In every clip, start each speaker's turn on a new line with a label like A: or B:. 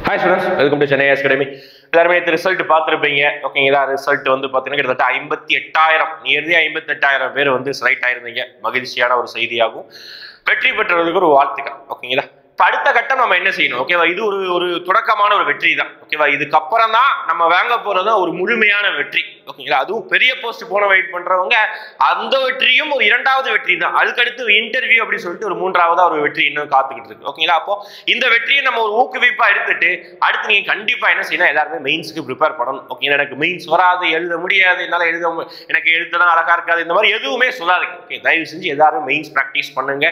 A: Hi students, welcome to Chennai Academy. எல்லாருமே இந்த result பார்த்துருப்பீங்க. ஓகேங்களா? ரிசல்ட் வந்து பார்த்தீங்கன்னா கிட்டத்தட்ட 58,000 நியர்லி 58,000 பேர் வந்து செலக்ட் ஆயிருந்தீங்க. மகிழ்ச்சியான ஒரு செய்தியாகும். வெற்றி பெற்றவர்களுக்கு ஒரு வாழ்த்துக்கள். ஓகேங்களா? இப்போ அடுத்த கட்டம் நம்ம என்ன செய்யணும்? ஓகேவா? இது ஒரு தொடக்கமான ஒரு வெற்றி தான். ஓகேவா? இதுக்கப்புறம் தான் நம்ம வாங்க போறது ஒரு முழுமையான வெற்றி. ஓகேங்களா? அதுவும் பெரிய போஸ்ட் போன வெயிட் பண்றவங்க அந்த வெற்றியும் ஒரு இரண்டாவது வெற்றி தான். அதுக்கடுத்து இன்டர்வியூ அப்படின்னு சொல்லிட்டு ஒரு மூன்றாவதா ஒரு வெற்றி இன்னும் காத்துக்கிட்டு இருக்கு. ஓகேங்களா? அப்போ இந்த வெற்றியை நம்ம ஒரு ஊக்குவிப்பா எடுத்துட்டு அடுத்து நீங்க கண்டிப்பா என்ன செய்யணும்? எல்லாருமே மெயின்ஸ்க்கு ப்ரிப்பேர் பண்ணணும். ஓகேங்களா? எனக்கு மெயின்ஸ் வராது, எழுத முடியாது, என்னால எனக்கு எழுதுனா அழகா இருக்காது, இந்த மாதிரி எதுவுமே சொல்லாது. ஓகே, தயவு செஞ்சு எல்லாரும் மெயின்ஸ் ப்ராக்டிஸ் பண்ணுங்க.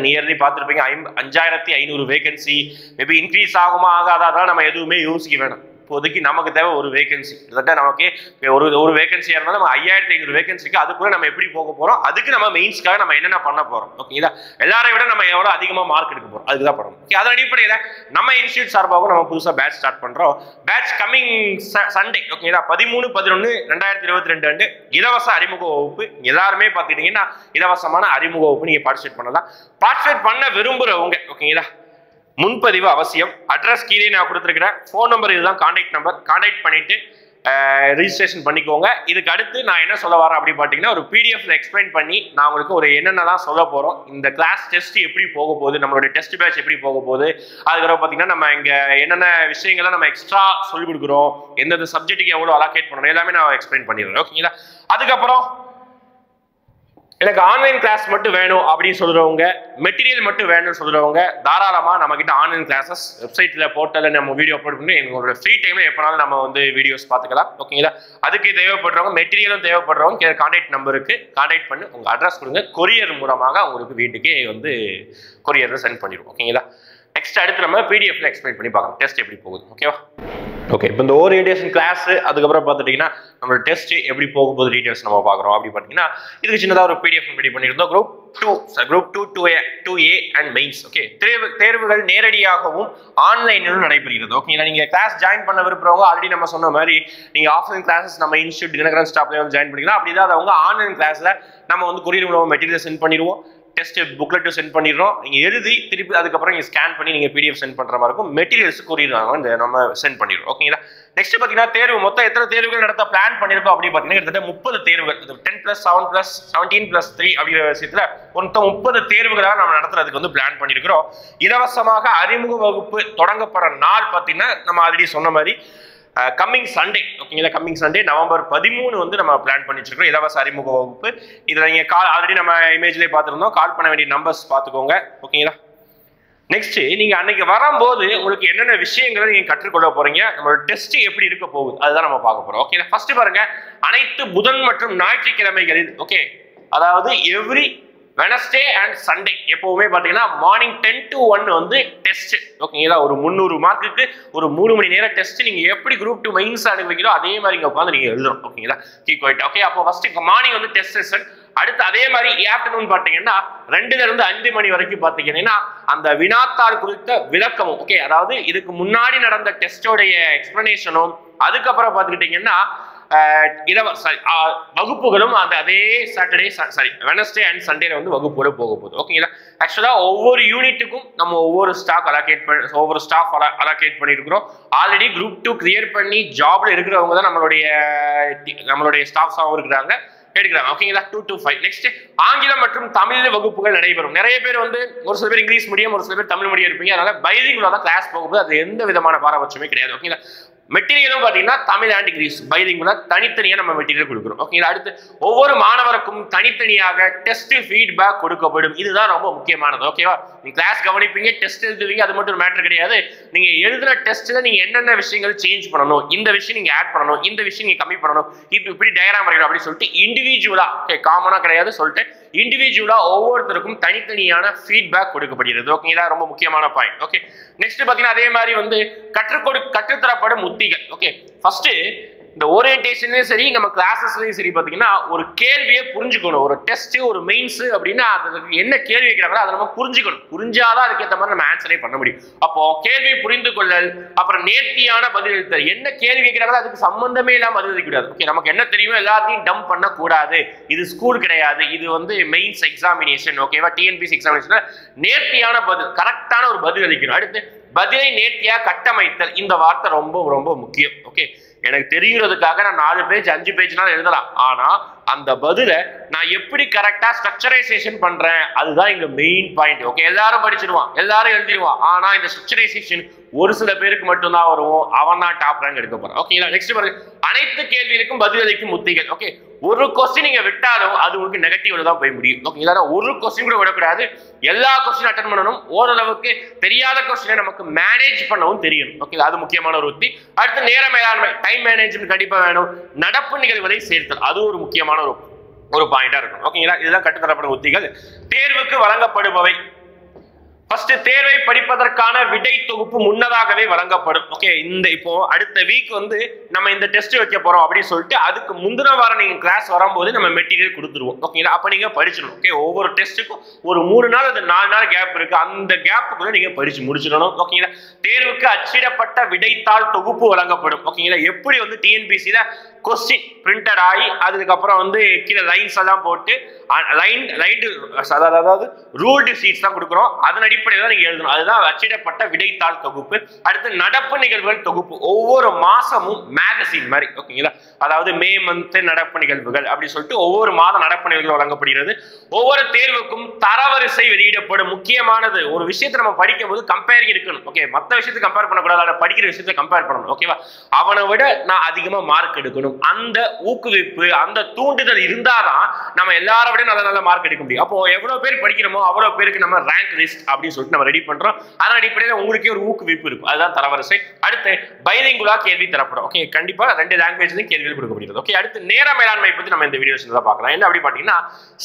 A: நியர்லி பார்த்துருப்பீங்க 5,500 வேகன்சி. மேபி இன்க்ரீஸ் ஆகுமா ஆகாதா நம்ம எதுவுமே யோசிக்க வேணும். இப்போதைக்கு நமக்கு தேவை ஒரு வேகன்சி. கிட்டத்தட்ட நமக்கு ஒரு வேகன்சியா இருந்தாலும் நம்ம 5,500 வேகன்சிக்கு அதுக்குள்ள நம்ம எப்படி போக போறோம், அதுக்கு நம்ம மெயின்ஸ்க்காக நம்ம என்னென்ன பண்ண போறோம். ஓகேங்களா? எல்லாரை விட நம்ம எவ்வளவு அதிகமா மார்க் எடுக்க போறோம் அதுக்குதான் பண்ணணும். ஓகே, அதன் அடிப்படையில நம்ம இன்ஸ்டியூட் சார்பாகவும் நம்ம புதுசா பேட்ச் ஸ்டார்ட் பண்றோம். பேட்ச் கமிங் சண்டே ஓகேங்களா 13/11/2022 அன்று இலவச அறிமுக வகுப்பு. எல்லாருமே பாத்துக்கிட்டீங்கன்னா இலவசமான அறிமுக வகுப்பு நீங்க பார்ட்டிசிபேட் பண்ணலாம். பார்ட்டிசிபேட் பண்ண விரும்புறவங்க ஓகேங்களா முன்பதிவு அவசியம். அட்ரஸ் கீழே நான் கொடுத்துருக்கிறேன். ஃபோன் நம்பர் இதுதான், கான்டாக்ட் நம்பர். கான்டாக்ட் பண்ணிட்டு ரிஜிஸ்ட்ரேஷன் பண்ணிக்கோங்க. இதுக்கு அடுத்து நான் என்ன சொல்ல வரேன் அப்படின்னு பார்த்தீங்கன்னா ஒரு பிடிஎஃப்ல எக்ஸ்பிளைன் பண்ணி நான் உங்களுக்கு ஒரு என்னென்னலாம் சொல்ல போறோம், இந்த கிளாஸ் டெஸ்ட் எப்படி போக போகுது, நம்மளுடைய டெஸ்ட் பேட்ச் எப்படி போக போகுது, அதுக்கப்புறம் பார்த்தீங்கன்னா நம்ம இங்கே என்னென்ன விஷயங்களை நம்ம எக்ஸ்ட்ரா சொல்லிக் கொடுக்குறோம், எந்தெந்த சப்ஜெக்ட்டுக்கு எவ்வளோ அலோகேட் பண்ணணும் எல்லாமே நான் எக்ஸ்பிளைன் பண்ணிடுறேன். ஓகேங்களா? அதுக்கப்புறம் எனக்கு ஆன்லைன் கிளாஸ் மட்டும் வேணும் அப்படின்னு சொல்றவங்க, மெட்டீரியல் மட்டும் வேணும்னு சொல்றவங்க தாராளமா நம்ம கிட்ட ஆன்லைன் கிளாஸஸ் வெப்சைட்ல போர்ட்டல்ல நம்ம வீடியோ அப்லோட் பண்ணி எங்களோட ஃப்ரீ டைம்ல எப்பனாலும் நம்ம வந்து வீடியோஸ் பார்த்துக்கலாம். ஓகேங்களா? அதுக்கு தேவைப்படுறவங்க மெட்டீரியலும் தேவைப்படுறவங்க கான்டாக்ட் நம்பருக்கு கான்டாக்ட் பண்ணி உங்க அட்ரஸ் கொடுங்க. கொரியர் மூலமாக உங்களுக்கு வீட்டுக்கே வந்து கொரியர்ல சென்ட் பண்ணிடுவோம். ஓகேங்களா? நெக்ஸ்ட் அடுத்து நம்ம பிடிஎஃப்ல எக்ஸ்பிளைன் பண்ணி பார்க்கலாம் டெஸ்ட் எப்படி போகுது. ஓகேவா? ஓகே, இப்போ இந்த ஓரியன்டேஷன் கிளாஸ் அதுக்கப்புறம் பார்த்துட்டீங்கன்னா நம்மளோட டெஸ்ட் எப்படி போக போகுது டீடைல்ஸ் நம்ம பார்க்குறோம். அப்படி பார்த்தீங்கன்னா இதுக்கு சின்னதாக ஒரு பிடிஎஃப் ரெடி பண்ணியிருந்தோம். Group 2A and mains. Okay, தேர்வுகள் நேரடியாகவும் ஆன்லைனிலும் நடைபெறுகிறது. ஓகேங்களா? நீங்க கிளாஸ் ஜாயின் பண்ண விரும்புறவங்க ஆல்ரெடி நம்ம சொன்ன மாதிரி நீங்க ஆஃப்லைன் கிளாஸஸ் நம்ம இன்ஸ்டியூட் தினகரன் ஸ்டாப்ல வந்து ஜாயின் பண்ணிக்கலாம். அப்படி தான் அவங்க ஆன்லைன் கிளாஸ்ல நம்ம வந்து கொரியர் மூலமா மெட்டீரியல் சென்ட் பண்ணிடுவோம். டெஸ்ட் புக்லெட் சென்ட் பண்ணிடுறோம். நீங்க எழுதி திருப்பி அதுக்கப்புறம் நீங்க ஸ்கேன் பண்ணி நீங்க பிடிஎஃப் சென்ட் பண்ற மாதிரி இருக்கும். மெட்டீரியல்ஸ் கொரியர் வந்து நம்ம சென்ட் பண்ணிடுவோம். ஓகேங்களா? நெக்ஸ்ட் பாத்தீங்கன்னா தேர்வு மொத்தம் எத்தனை தேர்வுகள் நடத்த பிளான் பண்ணிருக்கோம் அப்படின்னு பாத்தீங்கன்னா கிட்டத்தட்ட 30 தேர்வுகள். 10+7+17+3 அப்படிங்கிற விஷயத்துல மொத்தம் 30 தேர்வுகளாக நம்ம நடத்துறதுக்கு வந்து பிளான் பண்ணிருக்கிறோம். இலவசமாக அறிமுக வகுப்பு தொடங்கப்படுற நாள் பாத்தீங்கன்னா நம்ம ஆல்ரெடி சொன்ன மாதிரி கம்மிங் சண்டே. ஓகேங்களா? கம்மிங் சண்டே நவம்பர் 13 வந்து நம்ம பிளான் பண்ணி வச்சிருக்கோம் இலவச அறிமுக வகுப்பு. இதுல நீங்க கால் ஆல்ரெடி நம்ம இமேஜ்லேயே பார்த்துருந்தோம். கால் பண்ண வேண்டிய நம்பர்ஸ் பார்த்துக்கோங்க. ஓகேங்களா? நெக்ஸ்ட் நீங்க அன்னைக்கு வரும்போது உங்களுக்கு என்னென்ன விஷயங்களை நீங்க கற்றுக்கொள்ள போறீங்க, நம்மளோட டெஸ்ட் எப்படி இருக்க போகுது அதுதான் நம்ம பார்க்க போறோம். ஓகே, ஃபர்ஸ்ட் பாருங்க, அனைத்து புதன் மற்றும் ஞாயிற்றுக்கிழமைகளில் ஓகே, அதாவது எவ்ரி வெனஸ்டே அண்ட் சண்டே எப்பவுமே பாத்தீங்கன்னா மார்னிங் 10 to 1 வந்து டெஸ்ட். ஓகேங்களா? ஒரு 300 மார்க்குக்கு ஒரு 3 மணி நேரம் டெஸ்ட். நீங்க எப்படி குரூப் 2 மெயின்ஸ் அனுப்பிக்கிறோ அதே மாதிரி இங்க உட்காந்து நீங்க எழுதணும். ஓகேங்களா? Geek white. ஓகே, அப்போ ஃபர்ஸ்ட் மார்னிங் வந்து டெஸ்ட் செஷன். அடுத்து அதே மாதிரி ஆஃப்டர்நூன் பாத்தீங்கன்னா 2ல இருந்து 5 மணி வரைக்கும் பாத்தீங்கன்னா அந்த வினாத்தாள் குறித்த விளக்கமும். ஓகே, அதாவது இதுக்கு முன்னாடி நடந்த டெஸ்டோடைய எக்ஸ்பிளனேஷனும் அதுக்கப்புறம் பாத்துக்கிட்டீங்கன்னா வகுப்புகளும் அந்த அதே வெனஸ்டே அண்ட் சண்டேல வந்து வகுப்புகள் போக போகுது. ஓகேங்களா? ஆக்சுவலா ஒவ்வொரு யூனிட்டுக்கும் நம்ம ஒவ்வொரு ஸ்டாஃப் அலோகேட் பண்ணிருக்கிறோம். ஆல்ரெடி குரூப் 2 கிளியர் பண்ணி ஜாப்ல இருக்கிறவங்க தான் நம்மளுடைய ஸ்டாஃப்ஸாகவும் இருக்கிறாங்க எடுக்கிறாங்க. ஓகேங்களா? 2 to 5. நெக்ஸ்ட் ஆங்கிலம் மற்றும் தமிழ் வகுப்புகள் நடைபெறும். நிறைய பேர் வந்து ஒரு சில பேர் இங்கிலீஷ் மீடியம், ஒரு சில பேர் தமிழ் மீடியம் இருப்பீங்க. அதனால பைலிங்குலா தான் கிளாஸ் போகும்போது அது எந்த விதமான பாரபட்சமே கிடையாது. ஓகேங்களா? மெட்டீரியலும் பாத்தீங்கன்னா தமிழ் அண்ட் இங்கிலீஷ் பைலிங்குலா தனித்தனியா நம்ம மெட்டீரியல் கொடுக்குறோம். ஓகேங்களா? அடுத்து ஒவ்வொரு மாணவருக்கும் தனித்தனியாக டெஸ்ட் ஃபீட்பேக் கொடுக்கப்படும். இதுதான் ரொம்ப முக்கியமானது. ஓகேவா? நீங்க கிளாஸ் கவனிப்பீங்க, டெஸ்ட் எழுதுவீங்க, அது மட்டும் மேட்டர் கிடையாது. நீங்க எழுதுன டெஸ்ட்ல நீங்க என்னென்ன விஷயங்கள் சேஞ்ச் பண்ணணும், இந்த விஷயம் நீங்க ஆட் பண்ணணும், இந்த விஷயம் நீங்க கம்மி பண்ணணும், இப்படி டயக்ராம் வரையணும் அப்படின்னு சொல்லிட்டு இண்டிவிஜுவலா காமனா கிடையாது சொல்லிட்டு இண்டிவிஜுவலா ஒவ்வொருத்தருக்கும் தனித்தனியான ஃபீட்பேக் கொடுக்கப்படுகிறது. ஓகேங்களா? ரொம்ப முக்கியமான பாயிண்ட். ஓகே, நெக்ஸ்ட் பாத்தீங்கன்னா அதே மாதிரி வந்து கற்றுத்தரப்படும் உத்திகள். ஓகே, ஃபர்ஸ்ட் இந்த ஓரியன்டேஷன்லயும் சரி நம்ம கிளாஸஸ்லயும் சரி பாத்தீங்கன்னா ஒரு கேள்வியை புரிஞ்சுக்கணும். ஒரு டெஸ்ட் ஒரு மெயின்ஸ் அப்படின்னா அதுக்கு என்ன கேள்வி வைக்கிறாங்களோ அதை நம்ம புரிஞ்சுக்கணும். புரிஞ்சாதான் அதுக்கேற்ற மாதிரி நம்ம ஆன்சரே பண்ண முடியும். அப்போ கேள்வி புரிந்து கொள்ளல், அப்புறம் நேர்த்தியான பதிலளித்தல். என்ன கேள்வி வைக்கிறாங்களோ அதுக்கு சம்பந்தமே இல்லாம பதிலளிக்க கூடாது. ஓகே, நமக்கு என்ன தெரியுமோ எல்லாத்தையும் டம்ப் பண்ண கூடாது. இது ஸ்கூல் கிடையாது, இது வந்து மெயின்ஸ் எக்ஸாமினேஷன். ஓகேவா? டிஎன்பிஎஸ்சி எக்ஸாமினேஷன் நேர்த்தியான பதில், கரெக்டான ஒரு பதில் அளிக்கணும். அடுத்து பதிலை நேர்த்தியா கட்டமைத்தல், இந்த வார்த்தை ரொம்ப ரொம்ப முக்கியம். ஓகே, எனக்கு தெரிகிறதுக்காக நான் 4 பேஜ் 5 பேஜ்னாலும் எழுதலாம். ஆனா அந்த பதிலை நான் எப்படி கரெக்டா ஸ்ட்ரக்சரைசேஷன் பண்றேன், அதுதான் இங்க மெயின் பாயிண்ட். ஓகே, எல்லாரும் படிச்சிருவான், எல்லாரும் எழுதிடுவான். ஆனா இந்த ஸ்ட்ரக்சரைசேஷன் ஒரு சில பேருக்கு மட்டும்தான் வரும். அவன் தான் டாப் ரேங்க் எடுக்க போறான். ஓகேங்களா? நெக்ஸ்ட் பாருங்க, அனைத்து கேள்விகளுக்கும் பதிலளிக்கும் உத்திகள். ஓகே, ஒரு கொஸ்டின் நீங்க விட்டாலும் அது உங்களுக்கு நெகட்டிவ்ல தான் போய் முடியும். ஓகேங்களா? ஒரு கொஸ்டின் கூட விடக்கூடாது, எல்லா கொஸ்டின் அட்டன் பண்ணணும். ஓரளவுக்கு தெரியாத கொஸ்டினை நமக்கு மேனேஜ் பண்ணவும் தெரியணும். ஓகே, அது முக்கியமான ஒரு உத்தி. அடுத்து நேர மேலாண்மை, டைம் மேனேஜ்மெண்ட் கண்டிப்பா வேணும். நடப்பு நிகழ்வுகளை சேர்த்தல், அது ஒரு முக்கியமான ஒரு பாயிண்டா இருக்கும். ஓகேங்களா? இதுதான் கட்டுத்தரப்படும் உத்திகள். தேர்வுக்கு வழங்கப்படுபவை. ஃபர்ஸ்ட், தேர்வை படிப்பதற்கான விடை தொகுப்பு முன்னதாகவே வழங்கப்படும். ஓகே, இந்த இப்போ அடுத்த வீக் வந்து நம்ம இந்த டெஸ்ட் வைக்க போறோம் அப்படின்னு சொல்லிட்டு அதுக்கு முந்தின வாரம் நீங்க கிளாஸ் வரும்போது நம்ம மெட்டீரியல் கொடுத்துருவோம். ஓகேங்களா? அப்ப நீங்க படிச்சிடணும். ஓகே, ஒவ்வொரு டெஸ்ட்டுக்கும் ஒரு 3 நாள் அது 4 நாள் கேப் இருக்கு. அந்த கேப்புக்குள்ள நீங்க படிச்சு முடிச்சிடணும். ஓகேங்களா? தேர்வுக்கு அச்சிடப்பட்ட விடைத்தாள் தொகுப்பு வழங்கப்படும். ஓகேங்களா? எப்படி வந்து டிஎன்பிசில கொஸ்டின் பிரிண்டட் ஆகி அதுக்கப்புறம் வந்து கீழே லைன்ஸ் எல்லாம் போட்டு அதாவது ரூல்டு சீட்ஸ் தான் கொடுக்குறோம். அதன் அடிப்படையில் தான் நீங்க எழுதணும். அதுதான் அச்சிடப்பட்ட விடைத்தாள் தொகுப்பு. அடுத்து நடப்பு நிகழ்வுகள் தொகுப்பு, ஒவ்வொரு மாசமும் மேகசின் மாதிரி. ஓகேங்களா? அதாவது மே மந்த் நடப்பு நிகழ்வுகள் அப்படி சொல்லிட்டு ஒவ்வொரு மாதம் நடப்பு நிகழ்வுகள் வழங்கப்படுகிறது. ஒவ்வொரு தேர்வுக்கும் தரவரிசை வெளியிடப்படும். முக்கியமானது, ஒரு விஷயத்தை நம்ம படிக்கும் போது கம்பேரிங் இருக்கணும். ஓகே, மற்ற விஷயத்தை கம்பேர் பண்ணக்கூடாது, படிக்கிற விஷயத்தை கம்பேர் பண்ணணும். ஓகேவா? அவனை விட நான் அதிகமா மார்க் எடுக்கணும், அந்த ஊக்குவிப்பு, அந்த தூண்டுதல் இருந்தாதான் நம்ம எல்லாரை விட நல்ல மார்க் எடுக்க முடியும். அப்போ எவ்வளவு பேர் படிக்கிறோமோ அவ்வளவு பேருக்கு நம்ம ரேங்க் லிஸ்ட் அப்படின்னு சொல்லிட்டு நம்ம ரெடி பண்றோம். அதன் அடிப்படையில் உங்களுக்கே ஒரு ஊக்குவிப்பு இருக்கும். அதுதான் தரவரிசை. அடுத்து பைலிங்குலா கேள்வி தரப்படும். ஓகே, கண்டிப்பா 2 லாங்குவேஜ்லயும் கேள்விகள் கொடுக்கப்படுகிறது. ஓகே, அடுத்து நேர மேலாண்மை பத்தி நம்ம இந்த வீடியோஸ்ல தான் பார்க்கலாம். என்ன அப்படி பாத்தீங்கன்னா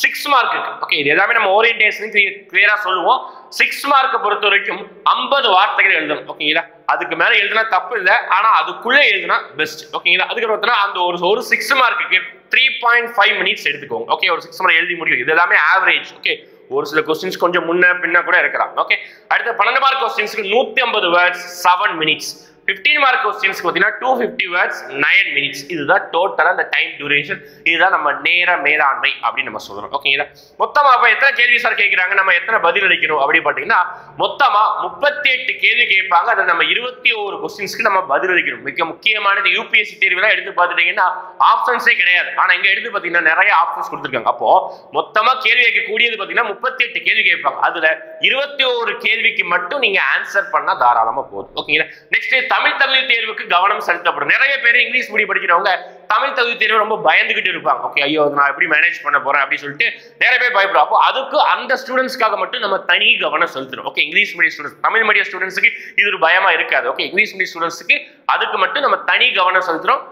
A: 6 மார்க்கு. ஓகே, இது எல்லாமே நம்ம ஓரியன்டேஷன் கிளியரா சொல்லுவோம். 6 மார்க்கை பொறுத்த வரைக்கும் 50 வார்த்தைகள் எழுதணும். ஓகேங்களா? அதுக்கு மேல எழுதினா தப்பு இல்லை, ஆனா அதுக்குள்ள எழுதினா பெஸ்ட். ஓகேங்களா? அதுக்கு பார்த்தா அந்த ஒரு 6 மார்க்குக்கு 3.5 மினிட்ஸ் எடுத்துக்கோங்க. ஓகே, ஒரு 6 மார்க் எழுதி முடியும். இது எல்லாமே ஆவரேஜ். ஓகே, ஒரு சில கொஸ்டின்ஸ் கொஞ்சம் முன்ன பின்ன கூட இருக்கலாம். ஓகே, அடுத்து 12 மார்க் கொஸ்டின்ஸ்க்கு 150 வேர்ட்ஸ் 7 மினிட்ஸ். 15 மார்க் கொஸ்டின்ஸ்க்கு பார்த்தீங்கன்னா 250 வேர்ட்ஸ் 9 மினிட்ஸ். இதுதான் டோட்டலா அந்த டைம் டியூரேஷன். இதுதான் நம்ம நேர மேலாண்மை அப்படின்னு நம்ம சொல்றோம். ஓகேங்களா? மொத்தமா அப்ப எத்தனை கேள்வி சார் கேட்கிறாங்க, நம்ம எத்தனை பதில் அளிக்கணும் அப்படி பாத்தீங்கன்னா மொத்தமா 38 கேள்வி கேட்பாங்க. அதை நம்ம 21 கொஸ்டின்ஸ்க்கு நம்ம பதில் அளிக்கணும். மிக முக்கியமானது, யூபிஎஸ்சி தேர்வுலாம் எடுத்து பார்த்துட்டீங்கன்னா ஆப்ஷன்ஸே கிடையாது. ஆனா இங்க எடுத்து பாத்தீங்கன்னா நிறைய ஆப்ஷன்ஸ் கொடுத்துருக்காங்க. அப்போ மொத்தமா கேள்வி கேட்கக்கூடியது பாத்தீங்கன்னா 38 கேள்வி கேட்பாங்க. அதுல 21 கேள்விக்கு மட்டும் நீங்க ஆன்சர் பண்ணா தாராளமா போதும். ஓகேங்களா? நெக்ஸ்ட், தமிழ் தகுதி தேர்வுக்கு கவனம் செலுத்தப்படும். நிறைய பேர் இங்கிலீஷ் மீடியம் படிக்கிறவங்க தமிழ் தகுதி தேர்வு ரொம்ப பயந்துகிட்டு இருப்பாங்க. ஓகே, ஐயோ நான் எப்படி மேனேஜ் பண்ண போறேன் அப்படின்னு சொல்லிட்டு நிறைய பேர் பயப்படுவோம். அப்போ அதுக்கு அந்த ஸ்டூடெண்ட்ஸ்க்காக மட்டும் நம்ம தனி கவனம் செலுத்தணும். Okay, English medium students, Tamil medium ஸ்டூடெண்ட்ஸ்க்கு இது ஒரு பயமா இருக்காது. ஓகே, இங்கிலீஷ் மீடியம் ஸ்டூடெண்ட்ஸ்க்கு அதுக்கு மட்டும் நம்ம தனி கவனம் செலுத்துறோம்.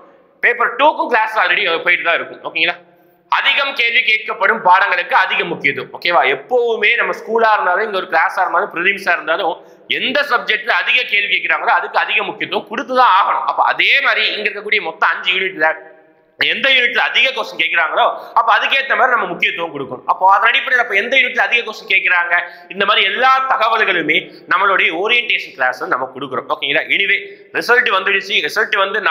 A: பேப்பர் 2க்கும் கிளாஸ் ஆல்ரெடி போயிட்டு தான் இருக்கும். ஓகேங்களா? அதிகம் கேள்வி கேட்கப்படும் பாடங்களுக்கு அதிக முக்கியத்துவம். ஓகேவா? எப்பவுமே நம்ம ஸ்கூலா இருந்தாலும் இங்க ஒரு கிளாஸா இருந்தாலும் பிரிலிம்ஸா இருந்தாலும் எந்த சப்ஜெக்ட்ல அதிக கேள்வி கேட்கிறாங்களோ அதுக்கு அதிக முக்கியத்துவம் கொடுத்துதான் ஆகணும். அப்ப அதே மாதிரி இங்க இருக்கக்கூடிய மொத்தம் 5 யூனிட்ல எந்த யூனிட்ல அதிக கொஸ்டின் கேட்கிறாங்களோ அப்ப அதுக்கேற்ற மாதிரி நம்ம முக்கியத்துவம் கொடுக்கணும். அப்போ அதன் அடிப்படையில் அப்ப எந்த யூனிட்ல அதிக கொஸ்டின் கேட்கிறாங்க, இந்த மாதிரி எல்லா தகவல்களுமே நம்மளுடைய ஓரியன்டேஷன் கிளாஸ் நம்ம கொடுக்குறோம். ஓகேங்களா? எனிவே ரிசல்ட் வந்துடுச்சு. ரிசல்ட் வந்து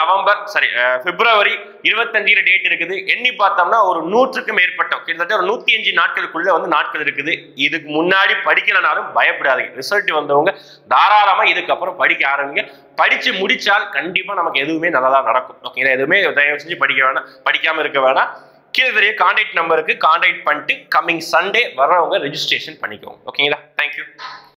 A: பிப்ரவரி 25 டேட் இருக்குது. எண்ணி பார்த்தோம்னா ஒரு 100க்கும் மேற்பட்ட கிட்டத்தட்ட ஒரு 105 நாட்களுக்குள்ள வந்து நாட்கள் இருக்குது. இதுக்கு முன்னாடி படிக்கலனாலும் பயப்படாதீங்க. ரிசல்ட் வந்தவங்க தாராளமா இதுக்கப்புறம் படிக்க ஆரம்பிங்க. படிச்சு முடிச்சால் கண்டிப்பா நமக்கு எதுவுமே நல்லதா நடக்கும். ஓகேங்களா? எதுவுமே தயவு செஞ்சு படிக்காம இருக்க வேணாம். கீழே தெரிய கான்டாக்ட் நம்பருக்கு கான்டாக்ட் பண்ணிட்டு கம்மிங் சண்டே வர்றவங்க ரெஜிஸ்ட்ரேஷன் பண்ணிக்கோங்க. ஓகேங்களா? தேங்க்யூ.